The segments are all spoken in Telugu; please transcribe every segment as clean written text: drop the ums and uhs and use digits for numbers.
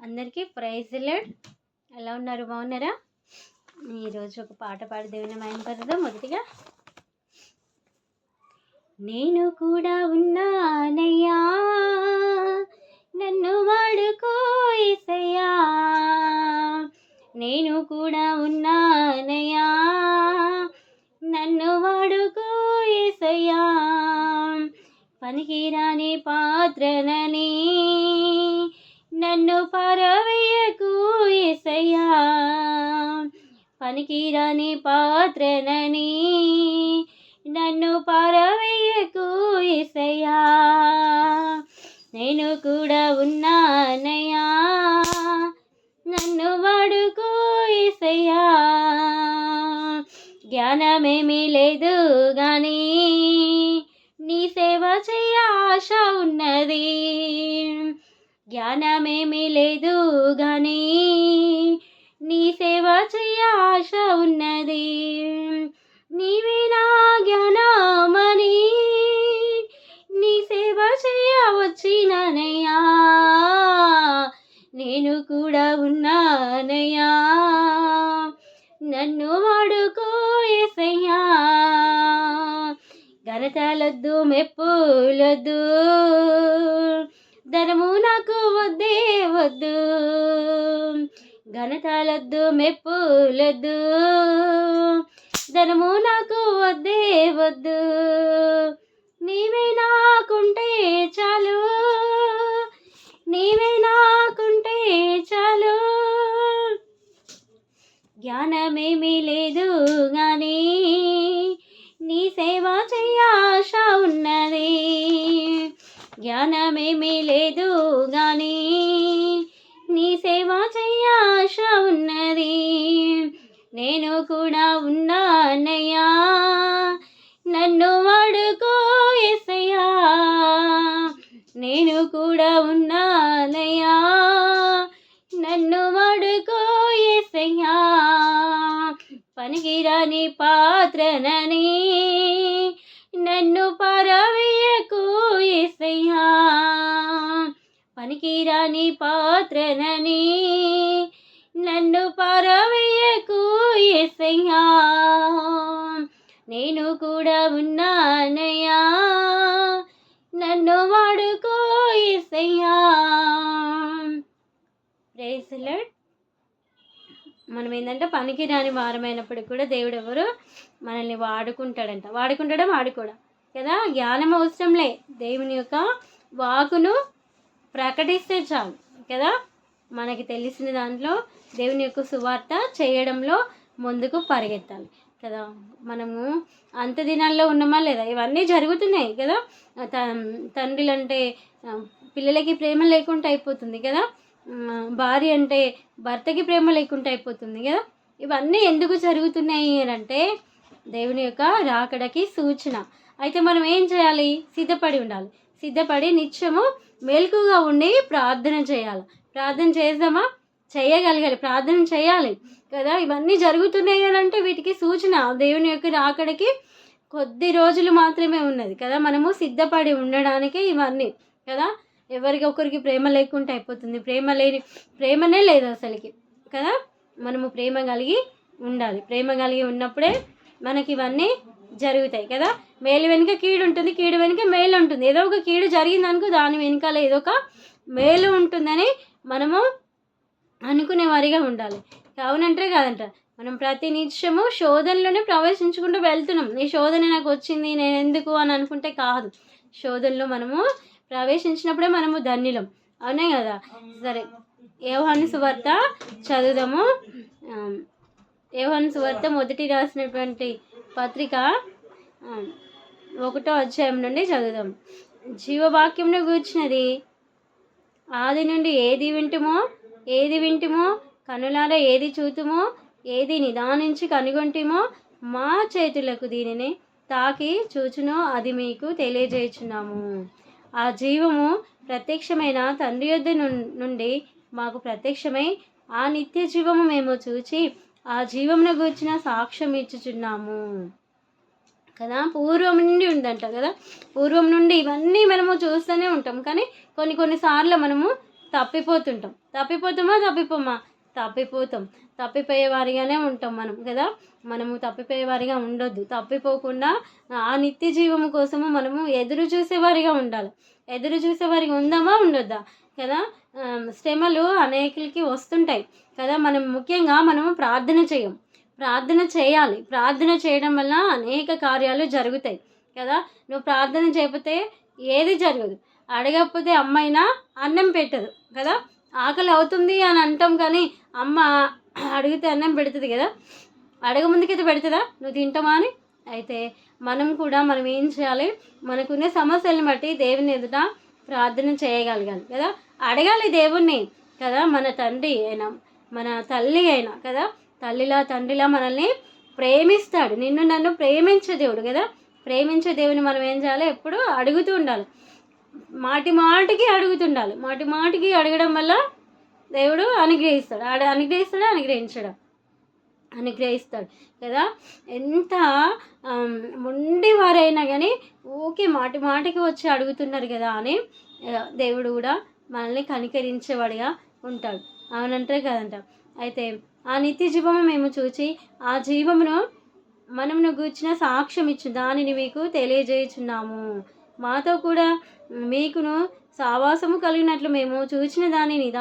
అందరికీ ప్రైజ్ ది లార్డ్. ఎలా ఉన్నారు? బాగున్నారా? ఈరోజు ఒక పాట పాడి దేవుని మహిమపరుద్దాం. మొదటిగా, నేను కూడా ఉన్నానయ్యా, నన్ను వాడుకో యేసయ్యా. నేను కూడా ఉన్నానయ్యా, నన్ను వాడుకో యేసయ్యా. పనికిరాని పాత్రనని నన్ను పారవేయకు యేసయ్యా. పనికిరాని పాత్రనని నన్ను పారవేయకు యేసయ్యా. నేను కూడా ఉన్నానయ్యా, నన్ను వాడుకో యేసయ్యా. జ్ఞానమేమీ లేదు గాని నీ సేవ చేయ ఆశ ఉన్నది. జ్ఞానమేమీ లేదు గాని నీ సేవ చేయ ఆశ ఉన్నది. నీవే నా జ్ఞానమని నీ సేవ చేయ వచ్చిననయ్యా. నేను కూడా ఉన్నానయ్యా, నన్ను వాడుకో యేసయ్యా. ఘనతలొద్దు, మెప్పులొద్దు, ధనము నాకు వద్దే వద్దు. ఘనతలొద్దు, మెప్పులొద్దు, ధనము నాకు వద్దే వద్దు. నీవే నాకుంటే చాలు, నీవే నాకుంటే చాలు. జ్ఞానమేమీ లేదు గాని నీ సేవ చేయ ఆశ ఉన్నది. జ్ఞానమేమీ లేదు గాని నీ సేవ చేయ ఆశ ఉన్నది. నేను కూడా ఉన్నానయ్యా, నన్ను వాడుకో యేసయ్యా. నేను కూడా ఉన్నానయ్యా, నన్ను వాడుకో యేసయ్యా. పనికిరాని పాత్రనని నన్ను పారవేయకు యేసయ్యా. పనికిరాని పాత్రనని నన్ను పారవేయకు యేసయ్యా. నేను కూడా ఉన్నానయ్యా, నన్ను వాడుకో యేసయ్యా. Praise the lord. మనం ఏంటంటే పనికిరాని వారమైనప్పటికీ కూడా దేవుడు ఎవరు మనల్ని వాడుకుంటాడంట. వాడుకోవడం కదా. జ్ఞానం అవసరంలే, దేవుని యొక్క వాకును ప్రకటిస్తే చాలు కదా. మనకి తెలిసిన దాంట్లో దేవుని యొక్క సువార్త చేయడంలో ముందుకు పరిగెత్తాలి కదా. మనము అంత దినాల్లో ఉన్నామా లేదా? ఇవన్నీ జరుగుతున్నాయి కదా. తండ్రులు అంటే పిల్లలకి ప్రేమ లేకుండా అయిపోతుంది కదా. భార్య అంటే భర్తకి ప్రేమ లేకుండా అయిపోతుంది కదా. ఇవన్నీ ఎందుకు జరుగుతున్నాయి అని అంటే దేవుని యొక్క రాకడకి సూచన. అయితే మనం ఏం చేయాలి? సిద్ధపడి ఉండాలి. సిద్ధపడి నిత్యము మెలకుగా ఉండి ప్రార్థన చేయాలి. ప్రార్థన చేద్దామా? చేయగలగాలి, ప్రార్థన చేయాలి కదా. ఇవన్నీ జరుగుతున్నాయి అని అంటే వీటికి సూచన. దేవుని యొక్క రాకడకి కొద్ది రోజులు మాత్రమే ఉన్నది కదా. మనము సిద్ధపడి ఉండడానికి ఇవన్నీ కదా. ఎవరికి ఒకరికి ప్రేమ లేకుండా అయిపోతుంది. ప్రేమనే లేదు అసలుకి కదా. మనము ప్రేమ కలిగి ఉండాలి. ప్రేమ కలిగి ఉన్నప్పుడే మనకి ఇవన్నీ జరుగుతాయి కదా. మేలు వెనుక కీడు ఉంటుంది, కీడు వెనుక మేలు ఉంటుంది. ఏదో ఒక కీడు జరిగిందనుకో దాని వెనకాల ఏదో ఒక మేలు ఉంటుందని మనము అనుకునే వారిగా ఉండాలి. కావునంటే కాదంట, మనం ప్రతి నిత్యము శోధనలోనే ప్రవేశించుకుంటూ వెళ్తున్నాం. ఈ శోధన నాకు వచ్చింది నేను ఎందుకు అని అనుకుంటే కాదు. శోధనలో మనము ప్రవేశించినప్పుడే మనము ధన్యులం. అవునే కదా. సరే, యోహాను సువార్త చదువుదాము. యోహాను సువార్త మొదటి రాసినటువంటి పత్రిక 1వ అధ్యాయం నుండి చదువుదాం. జీవవాక్యంను గూర్చినది ఆది నుండి ఏది వింటుమో కనులారా ఏది చూతుమో ఏది నిదానించి కనుగొంటిమో మా చేతులకు దీనిని తాకి చూచునో అది మీకు తెలియజేయుచున్నాము. ఆ జీవము ప్రత్యక్షమైన తండ్రి యొద్ద నుండి మాకు ప్రత్యక్షమై ఆ నిత్య జీవము మేము చూచి ఆ జీవమును గూర్చిన సాక్ష్యం ఇచ్చుచున్నాము కదా. పూర్వం నుండి ఉందంట కదా. పూర్వం నుండి ఇవన్నీ మనము చూస్తూనే ఉంటాం. కానీ కొన్నిసార్లు మనము తప్పిపోతామా? తప్పిపోతాం. తప్పిపోయే వారిగానే ఉంటాం మనం కదా. మనము తప్పిపోయే వారిగా ఉండొద్దు. తప్పిపోకుండా ఆ నిత్య జీవము కోసము మనము ఎదురు చూసేవారిగా ఉండాలి. ఎదురు చూసేవారిగా ఉందామా? ఉండొద్దా? కదా. శ్రమలు అనేకులకి వస్తుంటాయి కదా. ముఖ్యంగా మనము ప్రార్థన చేయం. ప్రార్థన చేయాలి. ప్రార్థన చేయడం వల్ల అనేక కార్యాలు జరుగుతాయి కదా. నువ్వు ప్రార్థన చేయకపోతే ఏది జరగదు. అడగకపోతే అమ్మైనా అన్నం పెట్టదు కదా. ఆకలి అవుతుంది అని అంటాం కానీ అమ్మ అడిగితే అన్నం పెడుతుంది కదా. అడగముందుకైతే పెడుతుందా? నువ్వు తింటామా అని. అయితే మనం ఏం చేయాలి? మనకున్న సమస్యలను బట్టి దేవుని ఎదుట ప్రార్థన చేయగలగాలి కదా. అడగాలి దేవుణ్ణి కదా. మన తండ్రి అయినా మన తల్లి అయినా కదా, తల్లిలా తండ్రిలా మనల్ని ప్రేమిస్తాడు. నిన్ను నన్ను ప్రేమించే దేవుడు కదా. ప్రేమించే దేవుని మనం ఏం చేయాలి? ఎప్పుడు అడుగుతూ ఉండాలి. మాటి మాటికి అడుగుతుండాలి. మాటి మాటికి అడగడం వల్ల దేవుడు అనుగ్రహిస్తాడు. అనుగ్రహిస్తాడు కదా. ఎంత మొండి వారైనా కానీ ఊకే మాటి మాటికి వచ్చి అడుగుతున్నారు కదా అని దేవుడు కూడా మనల్ని కనికరించేవాడిగా ఉంటాడు. అవునంటే కదంట. అయితే ఆ నిత్య జీవము మేము చూచి ఆ జీవమును మనమును గూర్చిన సాక్ష్యం ఇచ్చు దానిని మీకు తెలియజేయుచున్నాము. మాతో కూడా మీకును సావాసము కలిగినట్లు మేము చూచిన దాని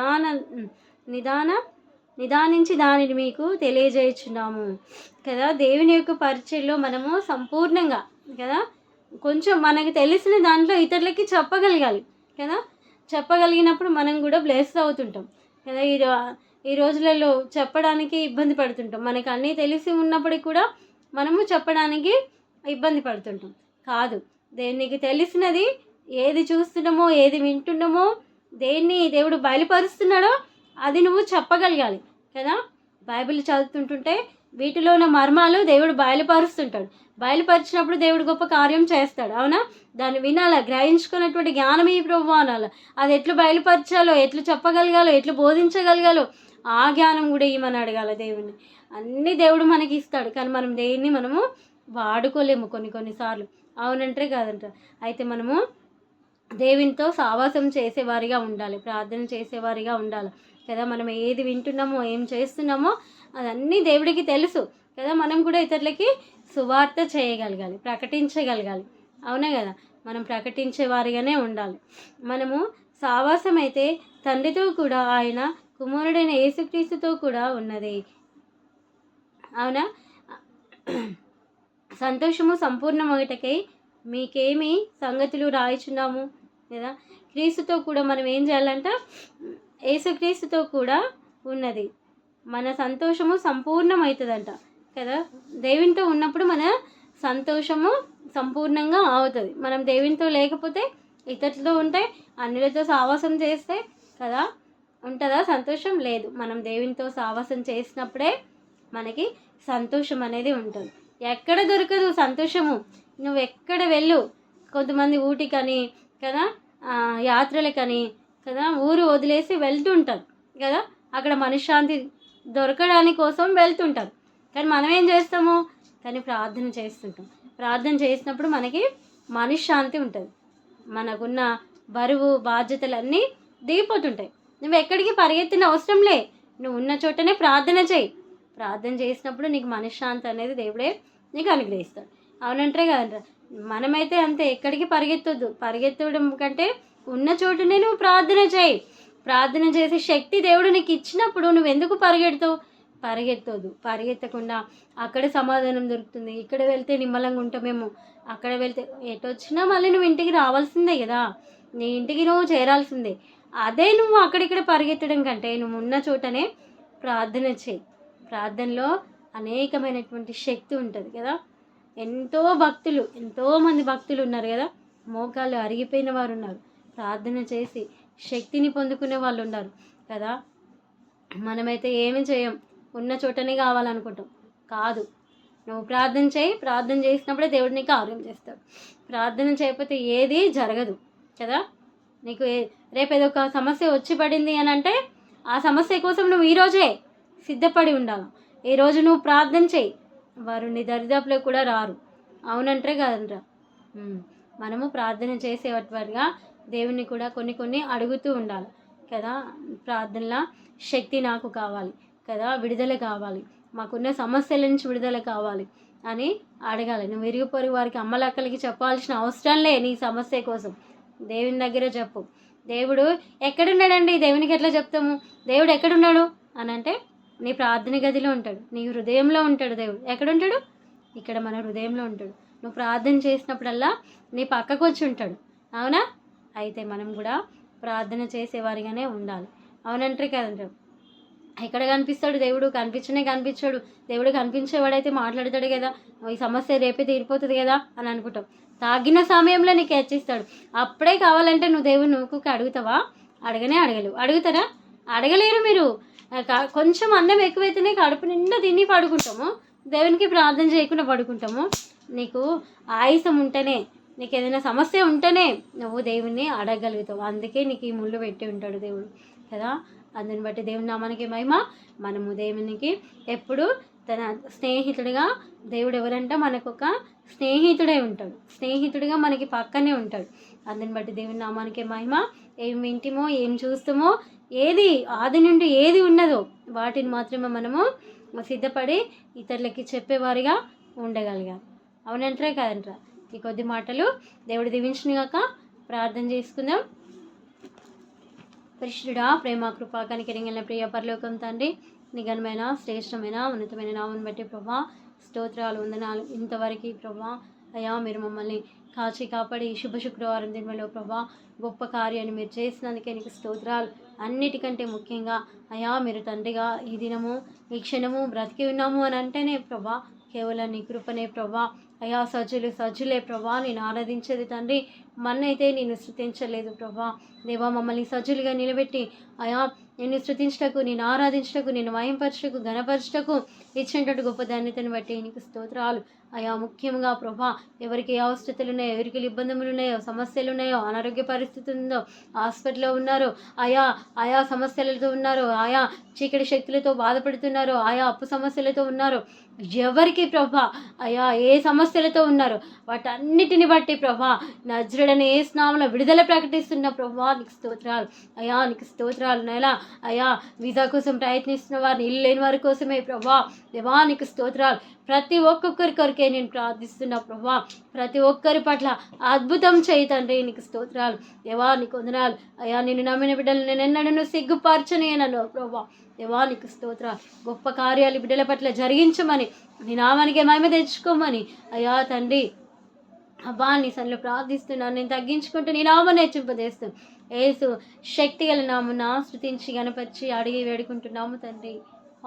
నిదానించి దానిని మీకు తెలియజేయుచున్నాము కదా. దేవుని యొక్క పరిచయంలో మనము సంపూర్ణంగా కదా, కొంచెం మనకు తెలిసిన దాంట్లో ఇతరులకి చెప్పగలగాలి కదా. చెప్పగలిగినప్పుడు మనం కూడా బ్లెస్ అవుతుంటాం కదా. ఈ రోజులలో చెప్పడానికి ఇబ్బంది పడుతుంటాం. మనకు అన్నీ తెలిసి ఉన్నప్పటికీ కూడా మనము చెప్పడానికి ఇబ్బంది పడుతుంటాం. కాదు, నీకు తెలిసినది ఏది చూస్తున్నామో, ఏది వింటున్నామో, దేన్ని దేవుడు బయలుపరుస్తున్నాడో అది నువ్వు చెప్పగలగాలి కదా. బైబిల్ చదువుతుంటుంటే వీటిలో ఉన్న మర్మాలు దేవుడు బయలుపరుస్తుంటాడు. బయలుపరిచినప్పుడు దేవుడు గొప్ప కార్యం చేస్తాడు. అవునా? దాన్ని వినాలా, గ్రహించుకున్నటువంటి జ్ఞానం ఈ ప్రభువా అనాలి. అది ఎట్లు బయలుపరచాలో, ఎట్లు చెప్పగలగాలో, ఎట్లు బోధించగలగాలో ఆ జ్ఞానం కూడా ఇవ్వమని అడగాలి దేవుణ్ణి. అన్నీ దేవుడు మనకి ఇస్తాడు కానీ మనం దేన్ని మనము వాడుకోలేము కొన్నిసార్లు. అవునంటే కాదంటారు. అయితే మనము దేవునితో సావాసం చేసేవారిగా ఉండాలి. ప్రార్థన చేసేవారిగా ఉండాలి కదా. మనం ఏది వింటున్నామో, ఏం చేస్తున్నామో అదన్నీ దేవుడికి తెలుసు కదా. మనం కూడా ఇతరులకి సువార్త చేయగలగాలి, ప్రకటించగలగాలి. అవునా కదా. మనం ప్రకటించే వారిగానే ఉండాలి. మనము సావాసం అయితే తండ్రితో కూడా, ఆయన కుమారుడైన యేసుక్రీస్తుతో కూడా ఉన్నది. అవునా? సంతోషము సంపూర్ణమగుటకై మీకేమి సంగతులు రాయిచున్నాము కదా. క్రీస్తుతో కూడా మనం ఏం చేయాలంట? యేసుక్రీస్తుతో కూడా ఉన్నది. మన సంతోషము సంపూర్ణమవుతుందంట కదా. దేవునితో ఉన్నప్పుడు మన సంతోషము సంపూర్ణంగా అవుతుంది. మనం దేవునితో లేకపోతే, ఇతరులతో ఉంటే, అన్యులతో సావాసం చేస్తే కదా ఉంటుందా సంతోషం? లేదు. మనం దేవునితో సావాసం చేసినప్పుడే మనకి సంతోషం అనేది ఉంటుంది. ఎక్కడ దొరకదు సంతోషము. నువ్వు ఎక్కడ వెళ్ళు, కొంతమంది ఊటికని కదా, యాత్రలకని కదా ఊరు వదిలేసి వెళ్తుంటారు కదా. అక్కడ మనశ్శాంతి దొరకడానికి కోసం వెళ్తుంటారు. కానీ మనం ఏం చేస్తాము? కానీ ప్రార్థన చేస్తుంటాం. ప్రార్థన చేసినప్పుడు మనకి మనశ్శాంతి ఉంటుంది. మనకున్న బరువు బాధ్యతలన్నీ దిగిపోతుంటాయి. నువ్వు ఎక్కడికి పరిగెత్తిన అవసరం లే. నువ్వు ఉన్న చోటనే ప్రార్థన చేయి. ప్రార్థన చేసినప్పుడు నీకు మనశ్శాంతి అనేది దేవుడే నీకు అనుగ్రహిస్తాడు. అవునంటే కదంటారు. మనమైతే అంతే, ఎక్కడికి పరిగెత్తొద్దు. పరిగెత్తడం కంటే ఉన్న చోటనే నువ్వు ప్రార్థన చేయి. ప్రార్థన చేసే శక్తి దేవుడు నీకు ఇచ్చినప్పుడు నువ్వు ఎందుకు పరిగెత్తొద్దు. పరిగెత్తకుండా అక్కడ సమాధానం దొరుకుతుంది, ఇక్కడ వెళ్తే నిమ్మలంగా ఉంటామేమో, అక్కడ వెళ్తే ఎటు వచ్చినా మళ్ళీ నువ్వు ఇంటికి రావాల్సిందే కదా. నీ ఇంటికి నువ్వు చేరాల్సిందే. అదే నువ్వు అక్కడిక్కడ పరిగెత్తడం కంటే నువ్వు ఉన్న చోటనే ప్రార్థన చేయి. ప్రార్థనలో అనేకమైనటువంటి శక్తి ఉంటుంది కదా. ఎంతోమంది భక్తులు ఉన్నారు కదా. మోకాళ్ళు అరిగిపోయిన వారు ఉన్నారు. ప్రార్థన చేసి శక్తిని పొందుకునే వాళ్ళు ఉన్నారు కదా. మనమైతే ఏమి చేయం, ఉన్న చోటనే కావాలనుకుంటాం. కాదు, నువ్వు ప్రార్థన చేయి. ప్రార్థన చేసినప్పుడే దేవుడు నీకు కార్యం చేస్తాడు. ప్రార్థన చేయకపోతే ఏది జరగదు కదా. నీకు రేపు ఏదో ఒక సమస్య వచ్చి పడింది అని అంటే ఆ సమస్య కోసం నువ్వు ఈరోజే సిద్ధపడి ఉండాలి. ఈరోజు నువ్వు ప్రార్థన చేయి, వారు నీ దరిదాపులో కూడా రారు. అవునంటే కాదంటారా. మనము ప్రార్థన చేసేవారిగా దేవుని కూడా కొన్ని అడుగుతూ ఉండాలి. కదా. ప్రార్థనలో శక్తి నాకు కావాలి కదా, విడుదల కావాలి, మాకున్న సమస్యల నుంచి విడుదల కావాలి అని అడగాలి. నువ్వు ఇరుగు పొరుగు వారికి అమ్మలక్కలకి చెప్పాల్సిన అవసరం లే. నీ సమస్య కోసం దేవుని దగ్గర చెప్పు. దేవుడు ఎక్కడున్నాడండి? దేవునికి ఎట్లా చెప్తాము? దేవుడు ఎక్కడున్నాడు అని అంటే నీ ప్రార్థన గదిలో ఉంటాడు, నీ హృదయంలో ఉంటాడు. దేవుడు ఎక్కడుంటాడు? ఇక్కడ మన హృదయంలో ఉంటాడు. నువ్వు ప్రార్థన చేసినప్పుడల్లా నీ పక్కకు వచ్చి ఉంటాడు. అవునా? అయితే మనం కూడా ప్రార్థన చేసేవారిగానే ఉండాలి. అవునంటారు కదంటారు. ఎక్కడ కనిపిస్తాడు దేవుడు? కనిపించాడు. దేవుడు కనిపించేవాడైతే మాట్లాడతాడు కదా, ఈ సమస్య రేపే తీరిపోతుంది కదా అని అనుకుంటాం. తాగిన సమయంలో నీకు హెచ్చిస్తాడు. అప్పుడే కావాలంటే నువ్వు దేవుడు నువ్వుకు అడుగుతావా? అడగలేవు. అడుగుతారా? అడగలేరు. మీరు కొంచెం అన్నం ఎక్కువైతేనే కడుపు నిండా తిని పడుకుంటాము, దేవునికి ప్రార్థన చేయకుండా పడుకుంటాము. నీకు ఆయుసం ఉంటేనే, నీకు ఏదైనా సమస్య ఉంటేనే నువ్వు దేవుణ్ణి అడగగలుగుతావు. అందుకే నీకు ఈ ముళ్ళు పెట్టి ఉంటాడు దేవుడు కదా. అందుని బట్టి దేవుని నామానికి మహిమ. మనము దేవునికి ఎప్పుడు తన స్నేహితుడిగా, దేవుడు ఎవరంటే మనకు ఒక స్నేహితుడే ఉంటాడు, స్నేహితుడిగా మనకి పక్కనే ఉంటాడు. అందుని బట్టి దేవుని నామానికి మహిమ. ఏం వింటిమో, ఏం చూస్తామో, ఏది ఆది నుండి ఏది ఉన్నదో వాటిని మాత్రమే మనము సిద్ధపడి ఇతరులకి చెప్పేవారిగా ఉండగలిగాం. అవునంటారా కాదంటారా? ఈ కొద్ది మాటలు దేవుడు దీవించును గాక. ప్రార్థన చేసుకుందాం. పరిశుద్ధుడా, ప్రేమ, కృప, కనికరింగిన ప్రియ పరలోకం తండ్రి, నిఘనమైన శ్రేష్టమైన ఉన్నతమైన నామని బట్టి ప్రభా స్తోత్రాలు, వందనాలు. ఇంతవరకు ప్రభా అయ్యా మీరు మమ్మల్ని కాచి కాపాడి శుభ శుక్రవారం దినలో ప్రభా గొప్ప కార్యాన్ని మీరు చేసినందుకే నీకు స్తోత్రాలు. అన్నిటికంటే ముఖ్యంగా అయ్యా మీరు తండ్రిగా ఈ దినము ఈ క్షణము బ్రతికి ఉన్నాము అని అంటేనే ప్రభా కేవలం నీ కృపనే ప్రభా. అయ్యా సజ్జులే ప్రభా నేను ఆరాధించేది తండ్రి, మన్నైతే నేను స్తుతించలేదు ప్రభా. దేవా మమ్మల్ని సజ్జులుగా నిలబెట్టి అయా నిన్ను స్తుతించటకు, నేను ఆరాధించటకు, నేను మహింపరచటకు, ఘనపరచటకు ఇచ్చినటువంటి గొప్ప ధన్యతను బట్టి నీకు స్తోత్రాలు. అయా ముఖ్యంగా ప్రభా ఎవరికి ఏ అవసరతలు ఉన్నాయో, ఎవరికి ఇబ్బందులు ఉన్నాయో, సమస్యలు ఉన్నాయో, అనారోగ్య పరిస్థితి ఉందో, హాస్పిటల్లో ఉన్నారో, ఆయా సమస్యలతో ఉన్నారో, ఆయా చీకటి శక్తులతో బాధపడుతున్నారో, ఆయా అప్పు సమస్యలతో ఉన్నారో, ఎవరికి ప్రభా అయ్యా ఏ సమస్యలతో ఉన్నారో వాటన్నిటిని బట్టి ప్రభా నజరుడైన యేసు నామములో విడుదల ప్రకటిస్తున్న ప్రభా నీకు స్తోత్రాలు. అయ్యా నీకు స్తోత్రాలు. నెల అయ్యా వీసా కోసం ప్రయత్నిస్తున్న వారిని, ఇల్లు లేని వారి కోసమే ప్రభా దేవా నీకు స్తోత్రాలు. ప్రతి ఒక్కొక్కరి కొరికే నేను ప్రార్థిస్తున్నా ప్రభా. ప్రతి ఒక్కరి పట్ల అద్భుతం చేయి తండ్రి, నీకు స్తోత్రాలు. దేవా నీకు వందనాలు. అయ్యా నిన్ను నమ్మిన బిడ్డలు నేను ఎన్నడూ సిగ్గుపరచనేనను ప్రభా. దేవా నీకు స్తోత్రాలు. గొప్ప కార్యాలు బిడ్డల పట్ల జరిగించమని, నీ నామానికి మహిమ తెచ్చుకోమని అయ్యా తండ్రి అబ్బా నీ సన్నిధిలో ప్రార్థిస్తున్నాను. నేను తగ్గించుకుంటూ నీ నామాన్ని హెచ్చింపజేస్తాను. యేసు శక్తి గల నామమున స్తుతించి గణపరిచి అడిగి వేడుకుంటున్నాము తండ్రి.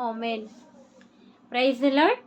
ఆమేన్. Praise the lord.